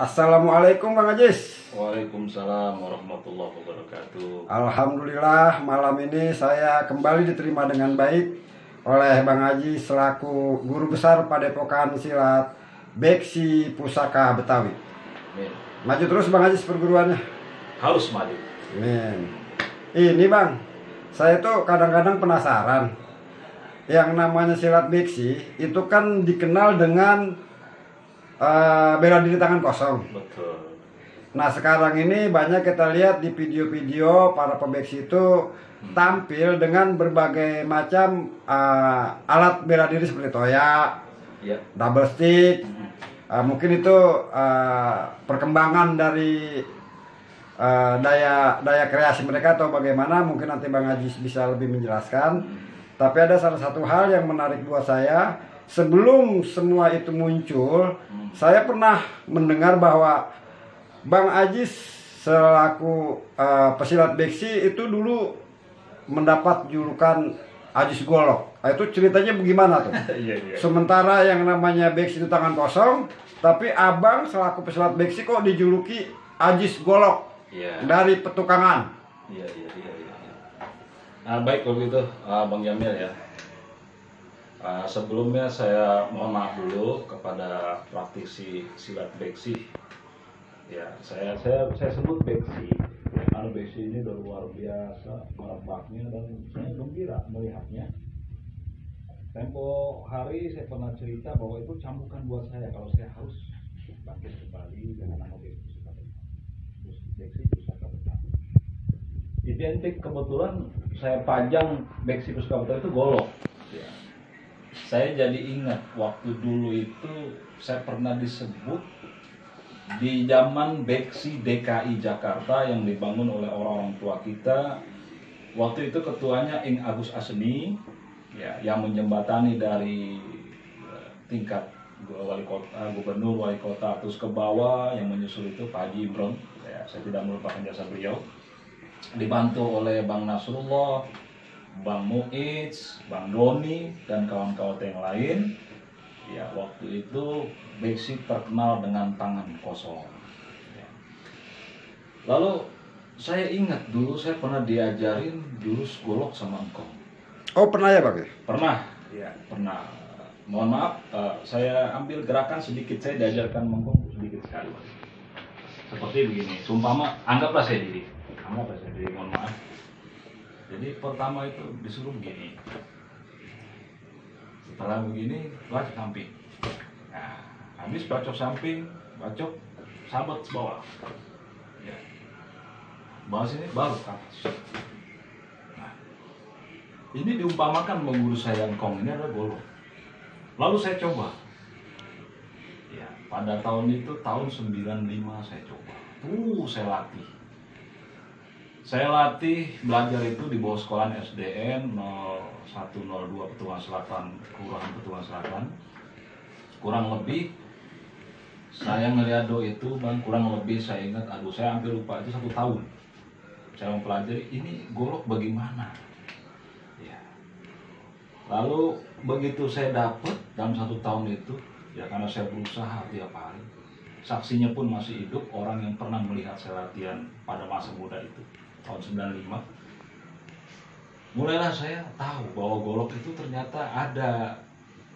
Assalamualaikum Bang Ajis. Waalaikumsalam warahmatullahi wabarakatuh. Alhamdulillah malam ini saya kembali diterima dengan baik oleh Bang Ajis selaku guru besar Padepokan Silat Beksi Pusaka Betawi. Amin. Maju terus Bang Ajis perguruannya. Harus maju. Amin. Ini Bang, saya tuh kadang-kadang penasaran. Yang namanya silat beksi itu kan dikenal dengan bela diri tangan kosong. Betul. Nah sekarang ini banyak kita lihat di video-video para pebeksi itu tampil dengan berbagai macam alat bela diri seperti toya, Ya. double stick. Mungkin itu perkembangan dari daya kreasi mereka atau bagaimana, mungkin nanti Bang Ajis bisa lebih menjelaskan. Tapi ada salah satu hal yang menarik buat saya. Sebelum semua itu muncul, saya pernah mendengar bahwa Bang Ajis selaku pesilat beksi itu dulu mendapat julukan Ajis Golok. Itu ceritanya bagaimana tuh? Iya. Sementara yang namanya beksi itu tangan kosong, tapi abang selaku pesilat beksi kok dijuluki Ajis Golok. Iya. Dari petukangan. Iya. Nah, baik kalau gitu, Bang Jamil ya. Sebelumnya saya mohon maaf dulu kepada praktisi silat beksi. Ya, saya sebut beksi. Karena beksi ini udah luar biasa merebaknya dan saya gembira melihatnya. Tempo hari saya pernah cerita bahwa itu cambukan buat saya kalau saya harus bangkit kembali dengan nama beksi Pusaka Betawi. Identik kebetulan saya pajang beksi Pusaka Betawi itu golok. Ya. Saya jadi ingat waktu dulu itu saya pernah disebut di zaman beksi DKI Jakarta yang dibangun oleh orang-orang tua kita. Waktu itu ketuanya Ing Agus Aseni, ya, yang menjembatani dari tingkat wali kota, gubernur, wali kota terus ke bawah, yang menyusul itu Pak Haji Imron. Ya, saya tidak melupakan jasa beliau. Dibantu oleh Bang Nasrullah, Bang Muiz, Bang Doni, dan kawan-kawan yang lain. Ya, waktu itu beksi terkenal dengan tangan kosong. Ya. Lalu saya ingat dulu saya pernah diajarin jurus golok sama engkong. Oh pernah ya Bang? Pernah, ya pernah. Mohon maaf, saya ambil gerakan sedikit, saya diajarkan mengkong sedikit sekali. Seperti begini, sumpama, anggaplah saya diri, mohon maaf. Jadi pertama itu disuruh begini. Setelah begini, bacok samping. Nah, habis bacok samping, bacok sabet bawah. Ya. Bawah sini baru ke atas. Nah, ini diumpamakan guru saya engkong ini adalah golok. Lalu saya coba. Ya, pada tahun itu tahun 95 saya coba. Saya latih. Saya latih belajar itu di bawah sekolahan SDN 0102 Petualang Selatan, Kelurahan Petualang Selatan. Kurang lebih saya ngeliado itu Bang, kurang lebih saya ingat, saya hampir lupa itu 1 tahun. Saya mempelajari ini golok bagaimana. Ya. Lalu begitu saya dapat dalam 1 tahun itu, ya karena saya berusaha tiap hari. Saksinya pun masih hidup, orang yang pernah melihat saya latihan pada masa muda itu. Tahun 95, mulailah saya tahu bahwa golok itu ternyata ada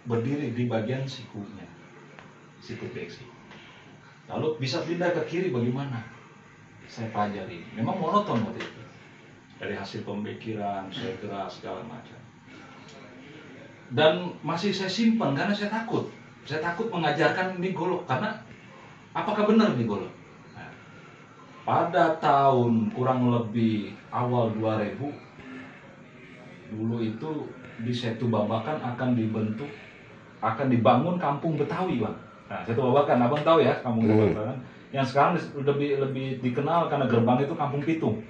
berdiri di bagian sikunya, siku beksi. Lalu bisa pindah ke kiri bagaimana? Saya pelajari. Memang monoton waktu itu. Dari hasil pemikiran, saya gerak segala macam. Dan masih saya simpan karena saya takut. Saya takut mengajarkan ini golok karena apakah benar ini golok? Pada tahun kurang lebih awal 2000 dulu itu di Setu Babakan akan dibangun kampung Betawi Bang. Nah, Setu Babakan abang tahu ya kampung Babakan yang sekarang lebih dikenal karena gerbang itu Kampung Pitung.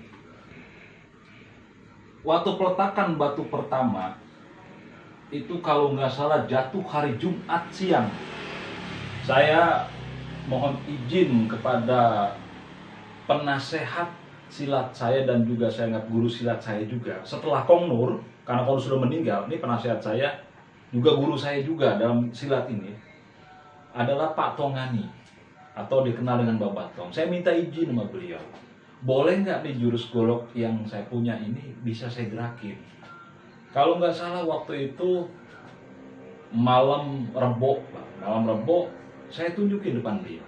Waktu peletakan batu pertama itu kalau nggak salah jatuh hari Jumat siang. Saya mohon izin kepada penasehat silat saya dan juga saya ingat guru silat saya juga setelah Kong Nur, karena Kong Nur sudah meninggal, ini penasehat saya juga guru saya juga dalam silat ini adalah Pak Tongani. atau dikenal dengan Babatong. Saya minta izin sama beliau, boleh nggak nih jurus golok yang saya punya ini bisa saya gerakin. Kalau nggak salah waktu itu malam Rebo, saya tunjukin depan beliau.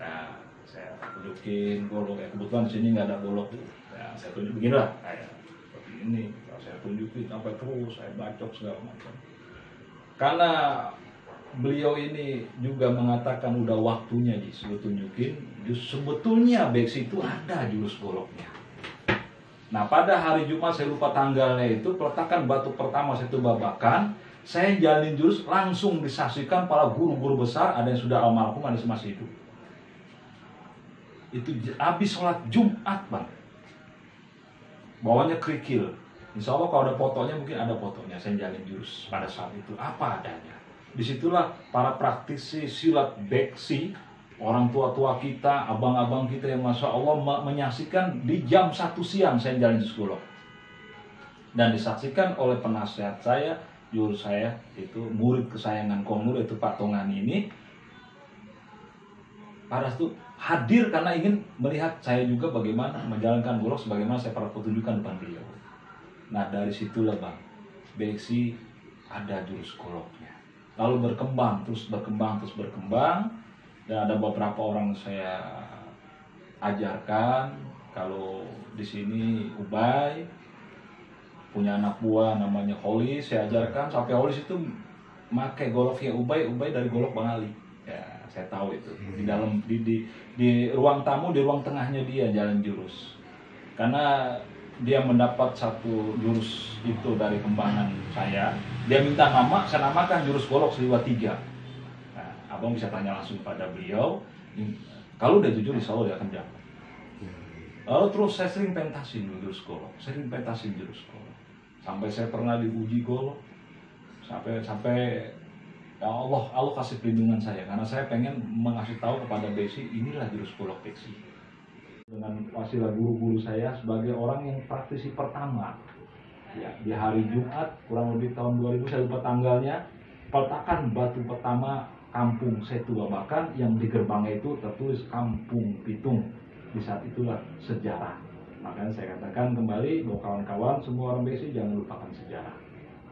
Nah, saya tunjukin golok, kebetulan di sini nggak ada golok. Nah, saya tunjukin beginilah, kayak seperti ini. Saya tunjukin sampai terus, saya bacok segala macam. Karena beliau ini juga mengatakan udah waktunya disuruh tunjukin, sebetulnya Beksi itu ada jurus goloknya. Nah, pada hari Jumat, saya lupa tanggalnya itu, peletakan batu pertama saya itu babakan, saya jalin jurus, langsung disaksikan para guru-guru besar, ada yang sudah almarhum, ada yang masih hidup. Itu habis sholat Jumat, Bang. Bawahnya kerikil. Insya Allah kalau ada fotonya, mungkin ada fotonya, saya jalin jurus pada saat itu, apa adanya. Disitulah para praktisi silat Beksi, orang tua-tua kita, abang-abang kita yang Masya Allah menyaksikan di jam 1 siang saya jalin jurus golok. Dan disaksikan oleh penasehat saya, jurus saya, itu murid kesayangan Kongur, itu Pak Tongani ini. Pada itu hadir karena ingin melihat saya juga bagaimana menjalankan golok sebagaimana saya pernah petunjukkan depan beliau. Nah, dari situlah Bang, Beksi ada jurus goloknya. Lalu berkembang, terus berkembang. Dan ada beberapa orang saya ajarkan. Kalau di sini Ubay punya anak buah namanya Holis, saya ajarkan sampai Holis itu pakai goloknya Ubay dari golok Bang Ali. Ya, saya tahu itu. Di dalam di ruang tamu, di ruang tengahnya dia jalan jurus. Karena dia mendapat satu jurus itu dari kembangan saya. Dia minta nama, saya namakan jurus golok Seliwa 3. Nah, abang bisa tanya langsung pada beliau. Kalau udah jujur, insya Allah dia akan jawab. Lalu terus saya sering pentasin jurus golok, sampai saya pernah diuji golok, sampai ya Allah kasih perlindungan saya, karena saya pengen mengasih tahu kepada Beksi, inilah jurus golok Beksi. Dengan wasilah guru-guru saya sebagai orang yang praktisi pertama, ya, di hari Jumat kurang lebih tahun 2000, saya lupa tanggalnya, peletakan batu pertama Kampung Setu Babakan, yang di gerbangnya itu tertulis Kampung Pitung. Di saat itulah sejarah. Makanya saya katakan kembali bahwa kawan-kawan semua orang Beksi jangan lupakan sejarah.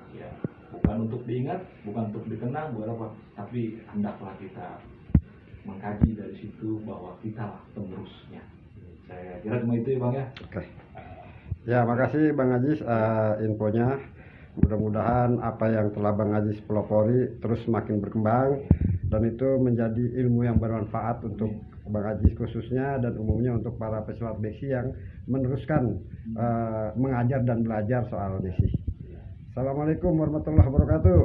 Ya, bukan untuk diingat, bukan untuk dikenang, bukan apa, tapi hendaklah kita mengkaji dari situ bahwa kita lah penerusnya. Saya kira cuma itu ya Bang ya. Oke. Ya, makasih Bang Ajis infonya. Mudah-mudahan apa yang telah Bang Ajis pelopori terus makin berkembang dan itu menjadi ilmu yang bermanfaat untuk Bang Ajis khususnya dan umumnya untuk para pesilat Beksi yang meneruskan mengajar dan belajar soal Beksi. Assalamualaikum warahmatullahi wabarakatuh.